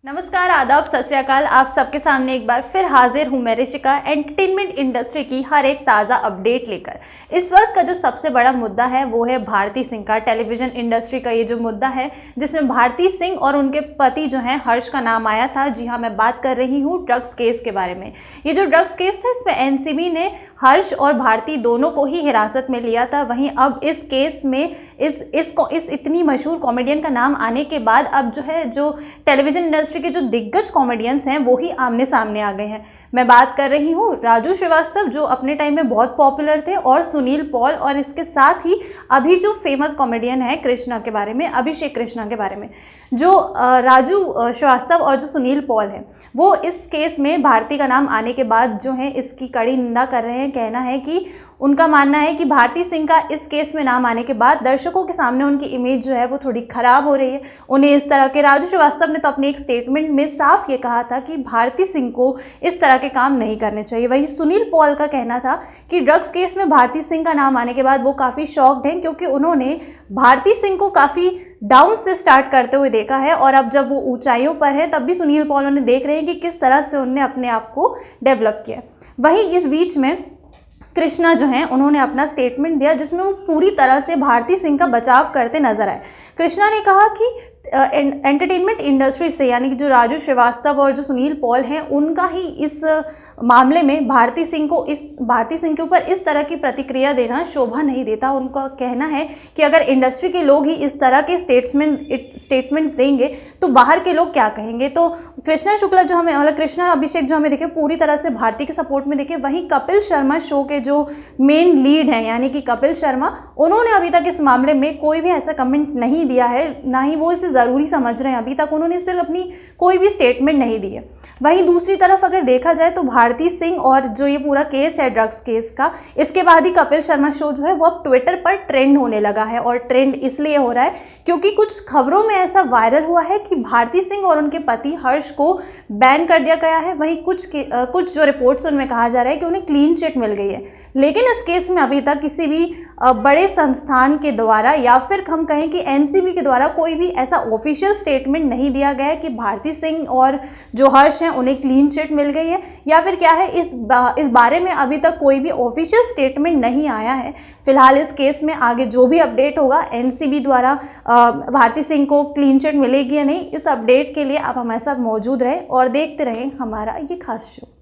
नमस्कार, आदाब, सत श्री अकाल। आप सबके सामने एक बार फिर हाजिर हूं मैं ऋषिका, एंटरटेनमेंट इंडस्ट्री की हर एक ताज़ा अपडेट लेकर। इस वक्त का जो सबसे बड़ा मुद्दा है वो है भारती सिंह का। टेलीविज़न इंडस्ट्री का ये जो मुद्दा है जिसमें भारती सिंह और उनके पति जो हैं हर्ष का नाम आया था। जी हाँ, मैं बात कर रही हूँ ड्रग्स केस के बारे में। ये जो ड्रग्स केस था इसमें एनसीबी ने हर्ष और भारती दोनों को ही हिरासत में लिया था। वहीं अब इस केस में इस इतनी मशहूर कॉमेडियन का नाम आने के बाद अब जो टेलीविज़न इंडस्ट्री के जो दिग्गज कॉमेडियंस हैं वो ही आमने सामने आ गए हैं। मैं बात कर रही हूँ राजू श्रीवास्तव जो अपने टाइम में बहुत पॉपुलर थे, और सुनील पॉल, और इसके साथ ही अभी जो फेमस कॉमेडियन है कृष्णा के बारे में, अभिषेक कृष्णा के बारे में। जो राजू श्रीवास्तव और जो सुनील पॉल है वो इस केस में भारती का नाम आने के बाद जो है इसकी कड़ी निंदा कर रहे हैं। कहना है कि उनका मानना है कि भारती सिंह का इस केस में नाम आने के बाद दर्शकों के सामने उनकी इमेज जो है वो थोड़ी खराब हो रही है। उन्हें इस तरह के राजू श्रीवास्तव ने तो अपने एक स्टेटमेंट में साफ ये कहा था कि भारती सिंह को इस तरह के काम नहीं करने चाहिए। वहीं सुनील पॉल का कहना था कि ड्रग्स केस में भारती सिंह का नाम आने के बाद वो काफ़ी शॉक्ड हैं, क्योंकि उन्होंने भारती सिंह को काफ़ी डाउन से स्टार्ट करते हुए देखा है, और अब जब वो ऊंचाइयों पर है तब भी सुनील पॉल उन्हें देख रहे हैं कि किस तरह से उन्होंने अपने आप को डेवलप किया। वहीं इस बीच में कृष्णा जो हैं उन्होंने अपना स्टेटमेंट दिया जिसमें वो पूरी तरह से भारती सिंह का बचाव करते नजर आए। कृष्णा ने कहा कि एंटरटेनमेंट इंडस्ट्री से, यानी कि जो राजू श्रीवास्तव और जो सुनील पॉल हैं उनका ही इस मामले में भारती सिंह के ऊपर इस तरह की प्रतिक्रिया देना शोभा नहीं देता। उनका कहना है कि अगर इंडस्ट्री के लोग ही इस तरह के स्टेटमेंट्स देंगे तो बाहर के लोग क्या कहेंगे। तो कृष्णा शुक्ला जो हमें, मतलब कृष्णा अभिषेक जो हमें देखे पूरी तरह से भारती के सपोर्ट में देखे। वहीं कपिल शर्मा शो के जो मेन लीड हैं यानी कि कपिल शर्मा, उन्होंने अभी तक इस मामले में कोई भी ऐसा कमेंट नहीं दिया है, ना ही वो इसे ज़रूरी समझ रहे हैं। अभी तक उन्होंने इस पर अपनी कोई भी स्टेटमेंट नहीं दी है। वहीं दूसरी तरफ अगर देखा जाए तो भारती सिंह और जो ये पूरा केस है ड्रग्स केस का, इसके बाद ही कपिल शर्मा शो जो है वो अब ट्विटर पर ट्रेंड होने लगा है। और ट्रेंड इसलिए हो रहा है क्योंकि कुछ खबरों में ऐसा वायरल हुआ है कि भारती सिंह और उनके पति हर्ष को बैन कर दिया गया है। वहीं कुछ जो रिपोर्ट्स उनमें कहा जा रहा है कि उन्हें क्लीन चिट मिल गई है। लेकिन इस केस में अभी तक किसी भी बड़े संस्थान के द्वारा या फिर हम कहें कि एनसीबी के द्वारा कोई भी ऐसा ऑफिशियल स्टेटमेंट नहीं दिया गया है कि भारती सिंह और जो हर्ष हैं उन्हें क्लीन चिट मिल गई है या फिर क्या है। इस बारे में अभी तक कोई भी ऑफिशियल स्टेटमेंट नहीं आया है। फिलहाल इस केस में आगे जो भी अपडेट होगा एनसीबी द्वारा भारती सिंह को क्लीन चिट मिलेगी या नहीं, इस अपडेट के लिए आप हमारे साथ मौजूद रहें और देखते रहें हमारा ये खास शो।